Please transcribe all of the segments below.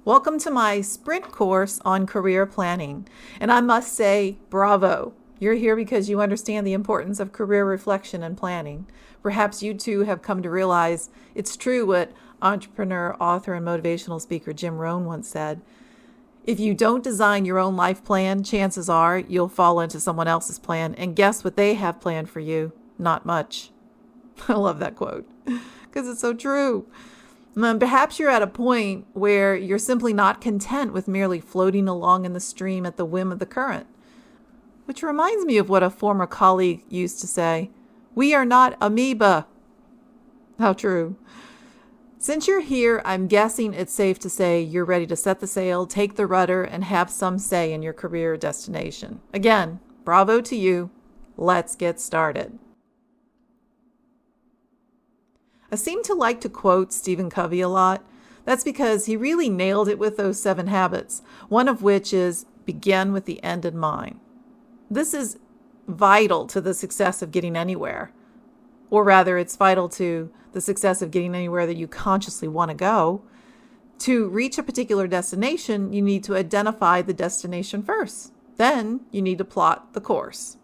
Welcome to my sprint course on career planning. And I must say, bravo. You're here because you understand the importance of career reflection and planning. Perhaps you too have come to realize it's true what entrepreneur, author, and motivational speaker Jim Rohn once said. If you don't design your own life plan, chances are you'll fall into someone else's plan. And guess what they have planned for you? Not much. I love that quote because it's so true. Perhaps you're at a point where you're simply not content with merely floating along in the stream at the whim of the current. Which reminds me of what a former colleague used to say, "We are not amoeba." How true. Since you're here, I'm guessing it's safe to say you're ready to set the sail, take the rudder, and have some say in your career destination. Again, bravo to you. Let's get started. I seem to like to quote Stephen Covey a lot. That's because he really nailed it with those 7 habits, one of which is begin with the end in mind. This is vital to the success of getting anywhere. Or rather, it's vital to the success of getting anywhere that you consciously want to go. To reach a particular destination, you need to identify the destination first. Then you need to plot the course.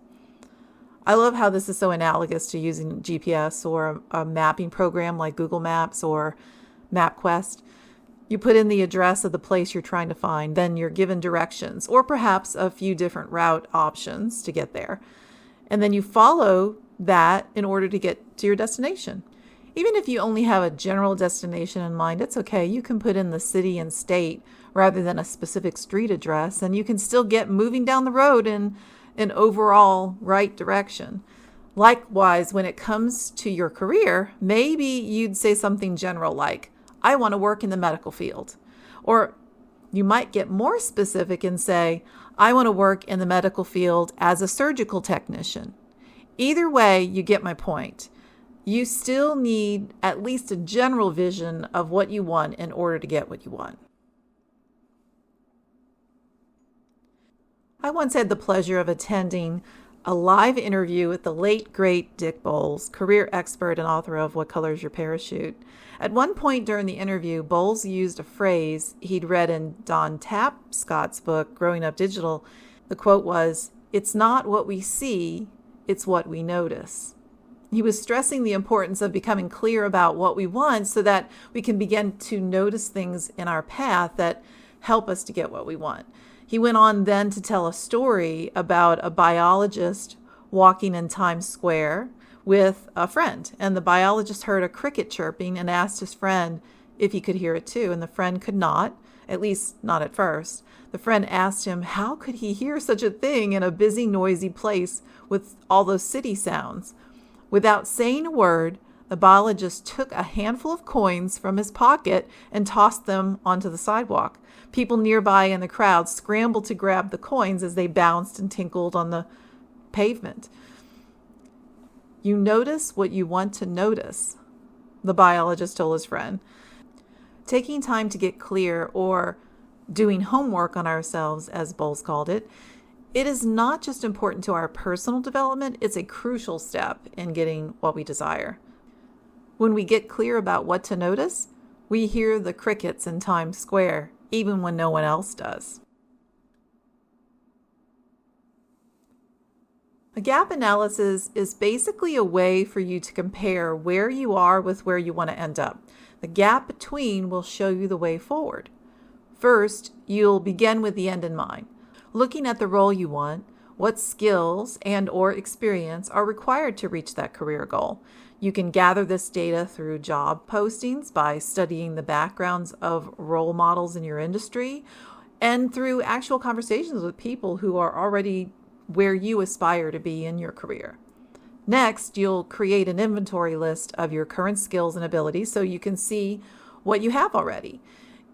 I love how this is so analogous to using GPS or a mapping program like Google Maps or MapQuest. You put in the address of the place you're trying to find, then you're given directions or perhaps a few different route options to get there. And then you follow that in order to get to your destination. Even if you only have a general destination in mind, it's okay. You can put in the city and state rather than a specific street address, and you can still get moving down the road in an overall right direction. Likewise, when it comes to your career, maybe you'd say something general like, I want to work in the medical field. Or you might get more specific and say, I want to work in the medical field as a surgical technician. Either way, you get my point. You still need at least a general vision of what you want in order to get what you want. I once had the pleasure of attending a live interview with the late, great Dick Bowles, career expert and author of What Color is Your Parachute? At one point during the interview, Bowles used a phrase he'd read in Don Tapscott's book, Growing Up Digital. The quote was, "It's not what we see, it's what we notice." He was stressing the importance of becoming clear about what we want so that we can begin to notice things in our path that help us to get what we want. He went on then to tell a story about a biologist walking in Times Square with a friend. And the biologist heard a cricket chirping and asked his friend if he could hear it too. And the friend could not, at least not at first. The friend asked him, how could he hear such a thing in a busy, noisy place with all those city sounds? Without saying a word, the biologist took a handful of coins from his pocket and tossed them onto the sidewalk. People nearby in the crowd scrambled to grab the coins as they bounced and tinkled on the pavement. You notice what you want to notice, the biologist told his friend. Taking time to get clear, or doing homework on ourselves, as Bowles called it, it is not just important to our personal development, it's a crucial step in getting what we desire. When we get clear about what to notice, we hear the crickets in Times Square, even when no one else does. A gap analysis is basically a way for you to compare where you are with where you want to end up. The gap between will show you the way forward. First, you'll begin with the end in mind. Looking at the role you want, what skills and or experience are required to reach that career goal. You can gather this data through job postings by studying the backgrounds of role models in your industry and through actual conversations with people who are already where you aspire to be in your career. Next, you'll create an inventory list of your current skills and abilities so you can see what you have already.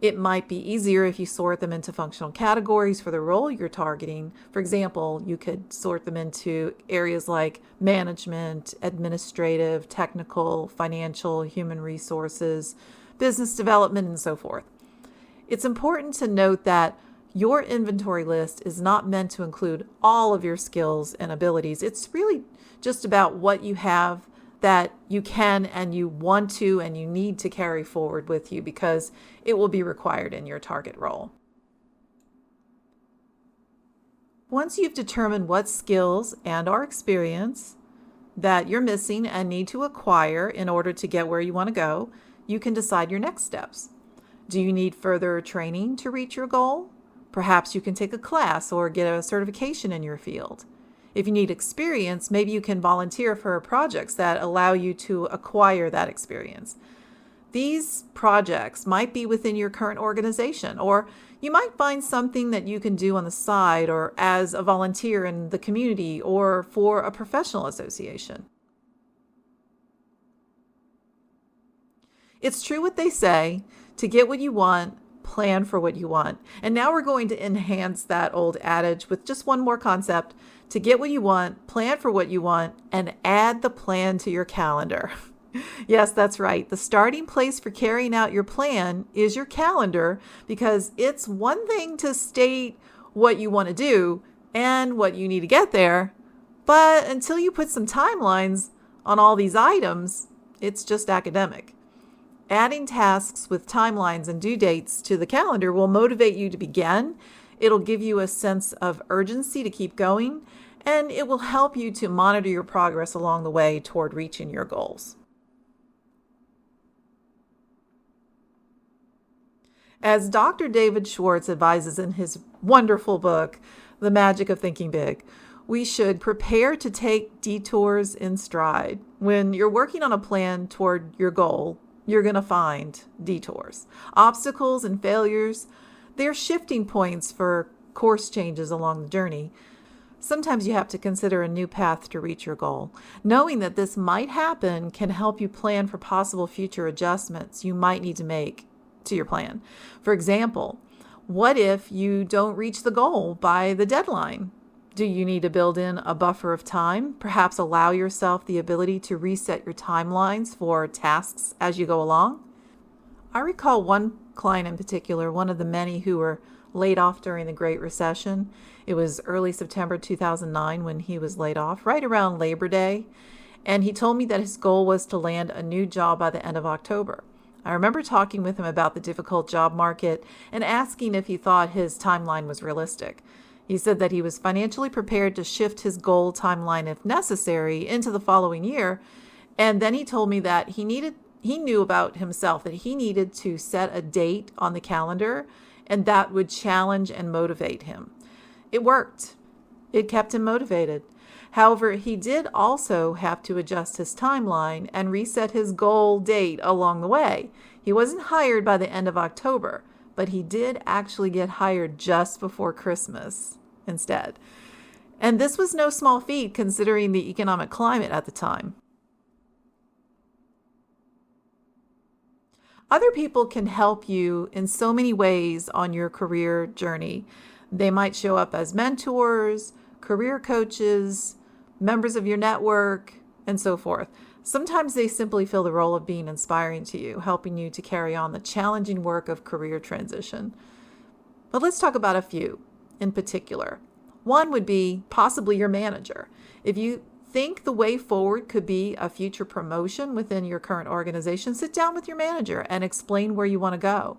It might be easier if you sort them into functional categories for the role you're targeting. For example, you could sort them into areas like management, administrative, technical, financial, human resources, business development, and so forth. It's important to note that your inventory list is not meant to include all of your skills and abilities. It's really just about what you have that you can and you want to and you need to carry forward with you because it will be required in your target role. Once you've determined what skills and/or experience that you're missing and need to acquire in order to get where you want to go, you can decide your next steps. Do you need further training to reach your goal? Perhaps you can take a class or get a certification in your field. If you need experience, maybe you can volunteer for projects that allow you to acquire that experience. These projects might be within your current organization, or you might find something that you can do on the side or as a volunteer in the community or for a professional association. It's true what they say, to get what you want, plan for what you want. And now we're going to enhance that old adage with just one more concept. To get what you want, plan for what you want, and add the plan to your calendar. Yes, that's right. The starting place for carrying out your plan is your calendar, because it's one thing to state what you want to do and what you need to get there, but until you put some timelines on all these items, it's just academic. Adding tasks with timelines and due dates to the calendar will motivate you to begin. It'll give you a sense of urgency to keep going, and it will help you to monitor your progress along the way toward reaching your goals. As Dr. David Schwartz advises in his wonderful book, The Magic of Thinking Big, we should prepare to take detours in stride. When you're working on a plan toward your goal, you're going to find detours. Obstacles and failures, they're shifting points for course changes along the journey. Sometimes you have to consider a new path to reach your goal. Knowing that this might happen can help you plan for possible future adjustments you might need to make to your plan. For example, what if you don't reach the goal by the deadline? Do you need to build in a buffer of time? Perhaps allow yourself the ability to reset your timelines for tasks as you go along? I recall one client in particular, one of the many who were laid off during the Great Recession. It was early September 2009 when he was laid off, right around Labor Day. And he told me that his goal was to land a new job by the end of October. I remember talking with him about the difficult job market and asking if he thought his timeline was realistic. He said that he was financially prepared to shift his goal timeline if necessary into the following year. And then he told me that he knew about himself that he needed to set a date on the calendar, and that would challenge and motivate him. It worked. It kept him motivated. However, he did also have to adjust his timeline and reset his goal date along the way. He wasn't hired by the end of October, but he did actually get hired just before Christmas instead. And this was no small feat considering the economic climate at the time. Other people can help you in so many ways on your career journey. They might show up as mentors, career coaches, members of your network, and so forth. Sometimes they simply fill the role of being inspiring to you, helping you to carry on the challenging work of career transition. But let's talk about a few in particular. One would be possibly your manager. If you think the way forward could be a future promotion within your current organization, sit down with your manager and explain where you want to go.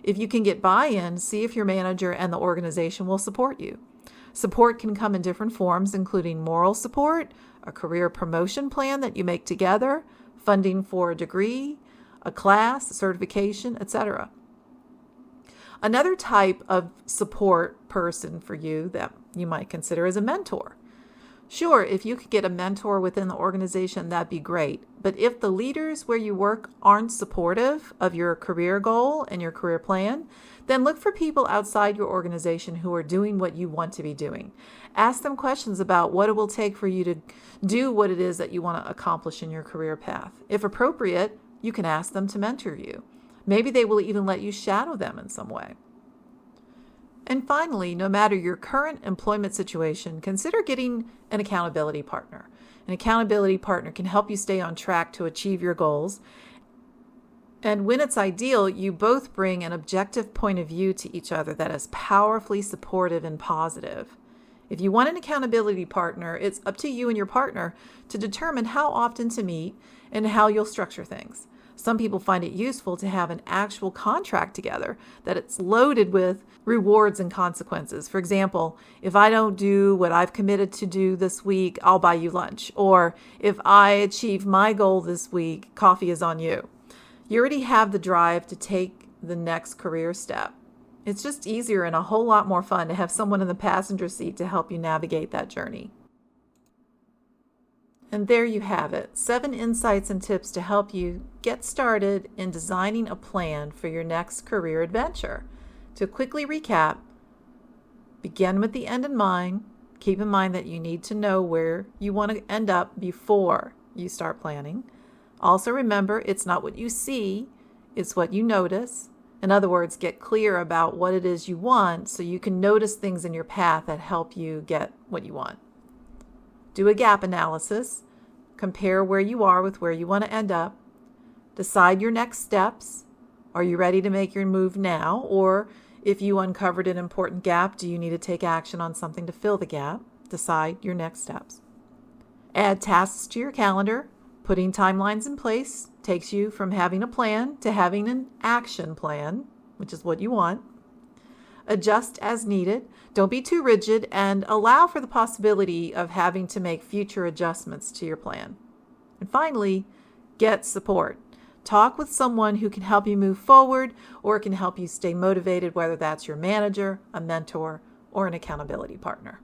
If you can get buy-in, see if your manager and the organization will support you. Support can come in different forms, including moral support, a career promotion plan that you make together, funding for a degree, a class, a certification, etc. Another type of support person for you that you might consider is a mentor. Sure, if you could get a mentor within the organization, that'd be great. But if the leaders where you work aren't supportive of your career goal and your career plan, then look for people outside your organization who are doing what you want to be doing. Ask them questions about what it will take for you to do what it is that you want to accomplish in your career path. If appropriate, you can ask them to mentor you. Maybe they will even let you shadow them in some way. And finally, no matter your current employment situation, consider getting an accountability partner. An accountability partner can help you stay on track to achieve your goals. And when it's ideal, you both bring an objective point of view to each other that is powerfully supportive and positive. If you want an accountability partner, it's up to you and your partner to determine how often to meet and how you'll structure things. Some people find it useful to have an actual contract together, that it's loaded with rewards and consequences. For example, if I don't do what I've committed to do this week, I'll buy you lunch. Or if I achieve my goal this week, coffee is on you. You already have the drive to take the next career step. It's just easier and a whole lot more fun to have someone in the passenger seat to help you navigate that journey. And there you have it, 7 insights and tips to help you get started in designing a plan for your next career adventure. To quickly recap, begin with the end in mind. Keep in mind that you need to know where you want to end up before you start planning. Also remember, it's not what you see, it's what you notice. In other words, get clear about what it is you want so you can notice things in your path that help you get what you want. Do a gap analysis. Compare where you are with where you want to end up. Decide your next steps. Are you ready to make your move now? Or if you uncovered an important gap, do you need to take action on something to fill the gap? Decide your next steps. Add tasks to your calendar. Putting timelines in place takes you from having a plan to having an action plan, which is what you want. Adjust as needed. Don't be too rigid and allow for the possibility of having to make future adjustments to your plan. And finally, get support. Talk with someone who can help you move forward or can help you stay motivated, whether that's your manager, a mentor, or an accountability partner.